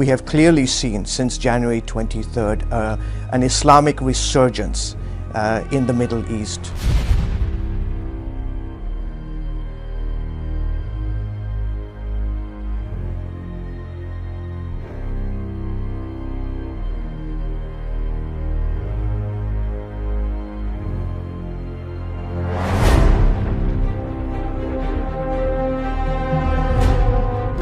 we have clearly seen since January 23rd an Islamic resurgence in the Middle East.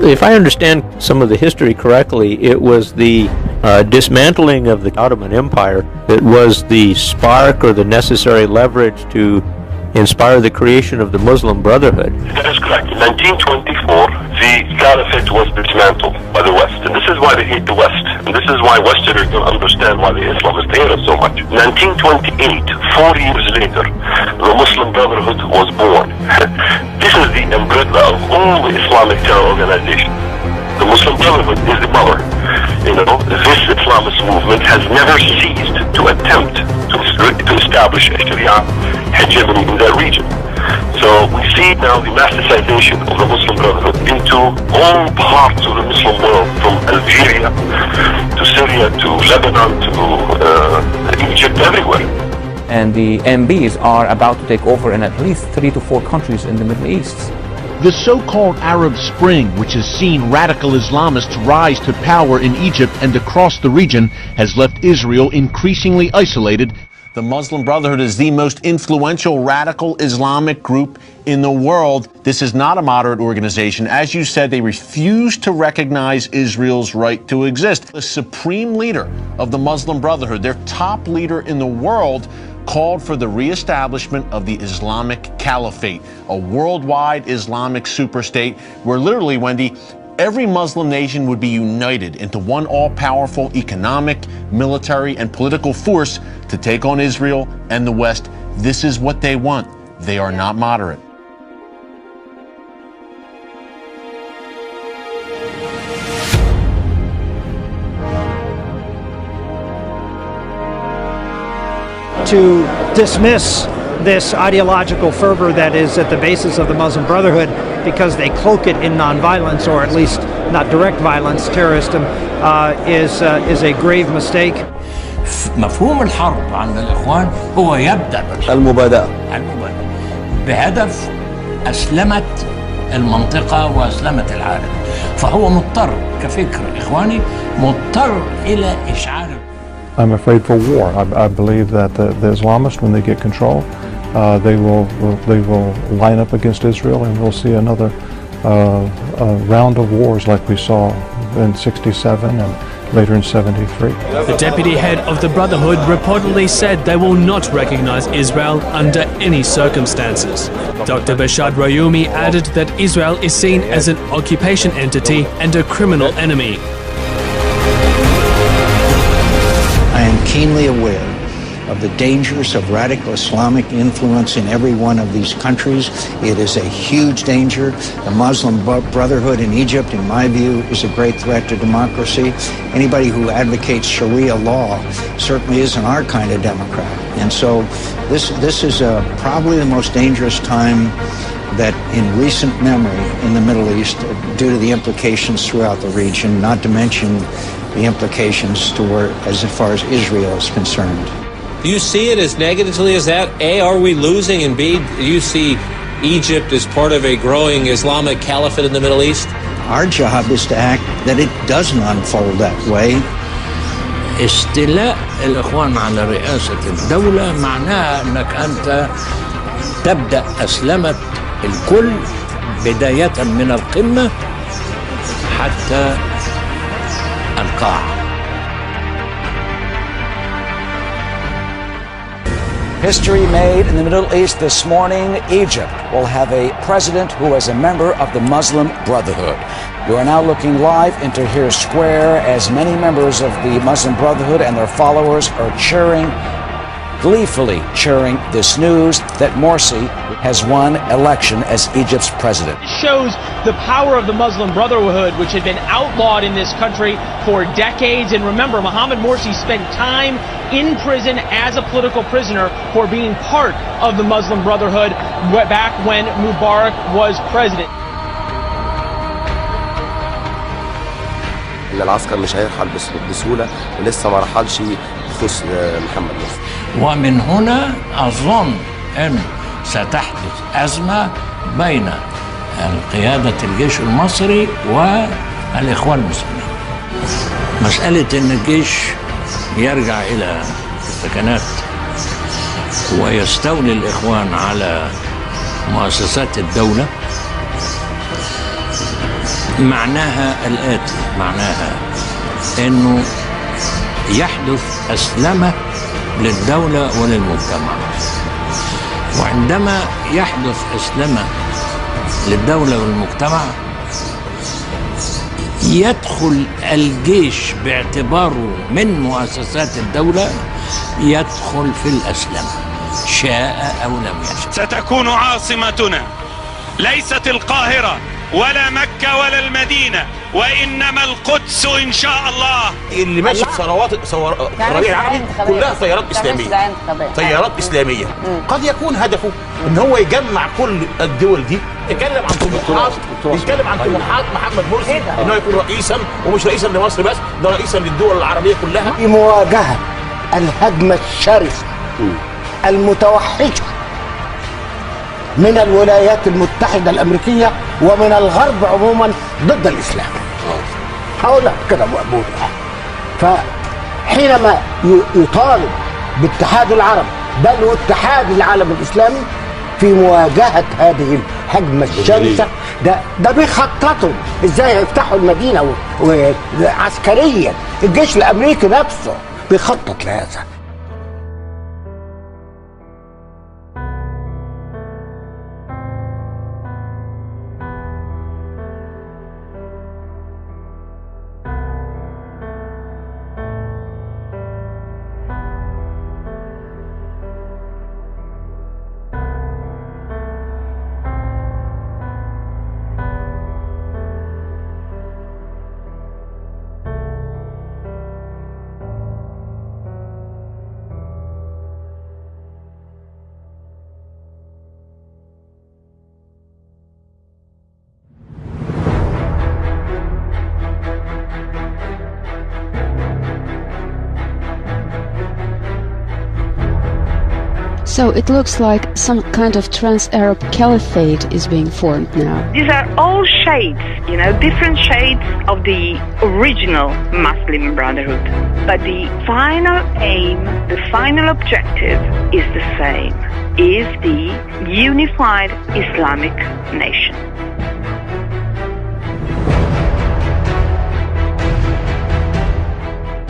If I understand some of the history correctly, it was the dismantling of the Ottoman Empire that was the spark or the necessary leverage to inspire the creation of the Muslim Brotherhood. That is correct. In 1924, the Caliphate was dismantled by the West. And this is why they hate the West. And this is why Westerners don't understand why the Islamists hate us so much. 1928, 4 years later, the Muslim Brotherhood was born. This is the umbrella of all the Islamic terror organizations. The Muslim Brotherhood is the mother. You know, this Islamist movement has never ceased to attempt to establish a Sharia hegemony in that region. So we see now the massicization of the Muslim Brotherhood into all parts of the Muslim world, from Algeria to Syria to Lebanon to Egypt, everywhere. And the MBs are about to take over in at least 3 to 4 countries in the Middle East. The so-called Arab Spring, which has seen radical Islamists rise to power in Egypt and across the region, has left Israel increasingly isolated. The Muslim Brotherhood is the most influential radical Islamic group in the world. This is not a moderate organization. As you said, they refuse to recognize Israel's right to exist. The supreme leader of the Muslim Brotherhood, their top leader in the world, called for the reestablishment of the Islamic Caliphate, a worldwide Islamic superstate where literally, Wendy, every Muslim nation would be united into one all-powerful economic, military, and political force to take on Israel and the West. This is what they want. They are not moderate. To dismiss this ideological fervor that is at the basis of the Muslim Brotherhood because they cloak it in nonviolence, or at least not direct violence, terrorism, is a grave mistake. مفهوم الحرب عند الإخوان هو يبدأ المبادئة بهدف أسلمة المنطقة وأسلمة العالم، فهو مضطر كفكر إخواني مضطر إلى إشعار. I'm afraid for war. I believe that the Islamists, when they get control, they will line up against Israel, and we'll see another round of wars like we saw in '67 and later in '73. The deputy head of the Brotherhood reportedly said they will not recognize Israel under any circumstances. Dr. Bashad Rayoumi added that Israel is seen as an occupation entity and a criminal enemy. I am keenly aware of the dangers of radical Islamic influence in every one of these countries. It is a huge danger. The Muslim Brotherhood in Egypt, in my view, is a great threat to democracy. Anybody who advocates Sharia law certainly isn't our kind of Democrat. And so this is probably the most dangerous time that in recent memory in the Middle East, due to the implications throughout the region, not to mention the implications as far as Israel is concerned. Do you see it as negatively as that? A, are we losing? And B, do you see Egypt as part of a growing Islamic caliphate in the Middle East? Our job is to act that it doesn't unfold that way. استيلاء الإخوان على رئاسة الدولة معناها أنك أنت تبدأ أسلمة الكل بداية من القمة حتى القاع. History made in the Middle East this morning. Egypt will have a president who is a member of the Muslim Brotherhood. You are now looking live into Tahrir Square as many members of the Muslim Brotherhood and their followers are gleefully cheering this news that Morsi has won election as Egypt's president. It shows the power of the Muslim Brotherhood, which had been outlawed in this country for decades. And remember, Mohamed Morsi spent time in prison as a political prisoner for being part of the Muslim Brotherhood back when Mubarak was president. ان العسكر مش هيرحل بسهوله، ولسه ما رحلش بخصوص محمد مرسي. ومن هنا اظن ان ستحدث ازمه بين قياده الجيش المصري والاخوان المسلمين. مساله ان الجيش يرجع الى السكنات ويستولي الإخوان على مؤسسات الدولة معناها الآتي، معناها أنه يحدث أسلمة للدولة وللمجتمع، وعندما يحدث أسلمة للدولة والمجتمع يدخل الجيش باعتباره من مؤسسات الدولة يدخل في الأسلمة شاء أو لم يشاء. ستكون عاصمتنا ليست القاهرة ولا مكة ولا المدينة، وإنما القدس إن شاء الله. اللي ماشي في ثروات الربيع العربي كلها طيارات إسلامية، طيارات إسلامية. قد يكون هدفه إن هو يجمع كل الدول دي، يتكلم عن طموحات محمد مرسي إنه يكون رئيسا، ومش رئيسا لمصر بس، ده رئيسا للدول العربية كلها. في مواجهة الهجمة الشرسة المتوحشة من الولايات المتحدة الأمريكية ومن الغرب عموما ضد الإسلام. هقول لك كده مقبول. فحينما يطالب باتحاد العرب بل واتحاد العالم الإسلامي في مواجهة هذه الهجمة الشرسة، ده بيخططوا ازاي هيفتحوا المدينة عسكريا. الجيش الأمريكي نفسه بيخطط لهذا. So it looks like some kind of trans-Arab caliphate is being formed now. These are all shades, different shades of the original Muslim Brotherhood. But the final aim, the final objective is the same, is the unified Islamic nation.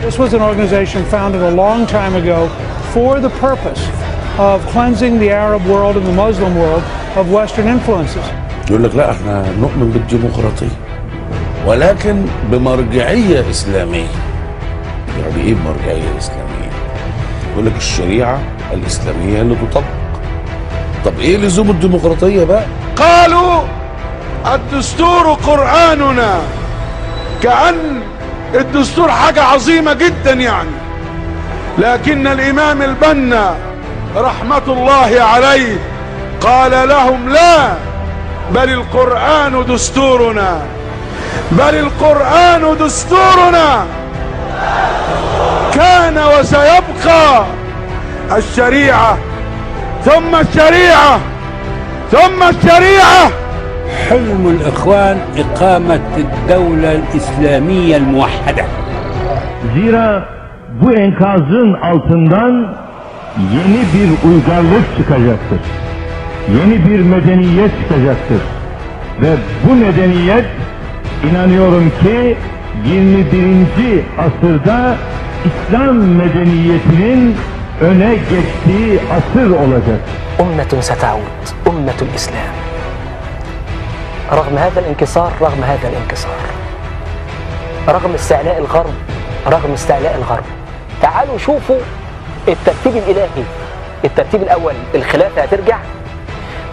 This was an organization founded a long time ago for the purpose of cleansing the Arab world and the Muslim world of Western influences. يقول لك لا احنا نؤمن بالديمقراطية ولكن بمرجعية إسلامية. يعني ايه بمرجعية إسلامية؟ يقول لك الشريعة الإسلامية اللي تطبق. طب ايه لزوم الديمقراطية بقى؟ قالوا الدستور قرآننا، كأن الدستور حاجة عظيمة جدا يعني. لكن الإمام البنا رحمة الله عليه قال لهم لا، بل القرآن دستورنا، بل القرآن دستورنا كان وسيبقى. الشريعة ثم الشريعة ثم الشريعة. حلم الإخوان إقامة الدولة الإسلامية الموحدة. Zira bu enkazın altından yeni bir uygarlık çıkacaktır. Yeni bir medeniyet çıkacaktır. Ve bu medeniyet inanıyorum ki 21. asırda İslam medeniyetinin öne geçtiği asır olacak. أمة ستعود، أمة الإسلام. رغم هذا الانكسار، رغم هذا الانكسار، رغم استعلاء الغرب، رغم استعلاء الغرب. تعالوا شوفوا الترتيب الإلهي. الترتيب الأول الخلافة هترجع،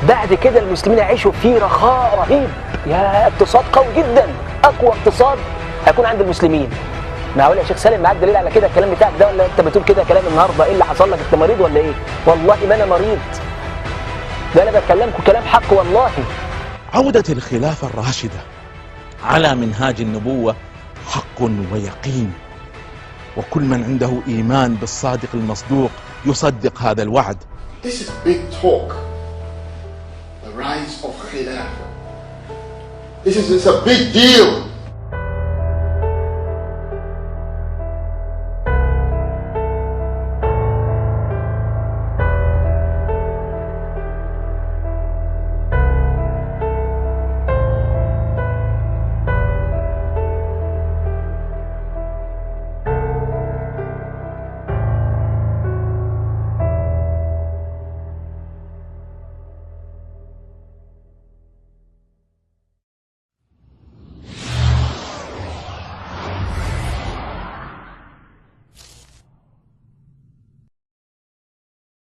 بعد كده المسلمين يعيشوا في رخاء رهيب، يا اقتصاد قوي جدا، أقوى اقتصاد هيكون عند المسلمين. معقول يا شيخ سالم معاك دليل على كده الكلام بتاعك ده، ولا انت بتقول كده كلام النهارده؟ ايه اللي حصل لك؟ انت مريض ولا ايه؟ والله ما انا مريض، ده انا بكلمكم كلام حق والله. عودة الخلافة الراشدة على منهاج النبوة حق ويقين، وكل من عنده إيمان بالصادق المصدوق يصدق هذا الوعد. This is big talk. The rise of Khilafah. This is a big deal.